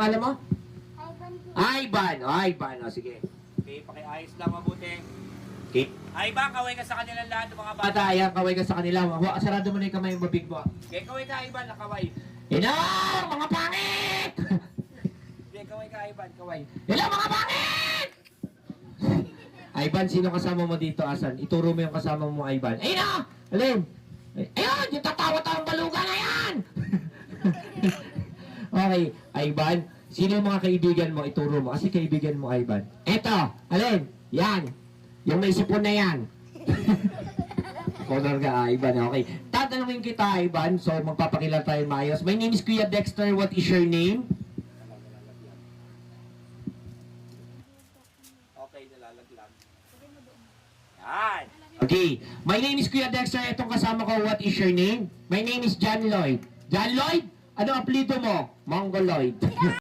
pangalan mo? Ivan po. Ivan. Ivan. O, sige. Okay, pakiayos lang mabuti. Okay. Ivan, kaway ka sa kanilang lahat ng mga bata. Ayan, kaway ka sa kanila. Sarado mo na yung kamay mo, big mo. Okay, kaway ka, Ivan. Nakaway. Hello, mga pangit! Okay, kaway ka, Ivan. Kaway. Hello, mga pangit! Ivan, sino kasama mo dito, Asan? Ituro mo yung kasama mo, Ivan. Ayun na! Alin? Ayun! Yung tatawa-tawang balugan na yan! Okay, Ivan. Sino yung mga kaibigan mo? Ituro mo. Kasi kaibigan mo, Ivan. Eto! Alin? Yan! Yung may sipon na yan. Honor ka, Ivan. Okay. Tatanungin kita, Ivan. So, magpapakilala tayo maayos. My name is Kuya Dexter. What is your name? Okay, nalalaglag. Yan. Okay. My name is Kuya Dexter. Itong kasama ko, what is your name? My name is John Lloyd. John Lloyd? Ano apelido mo? Mongoloid.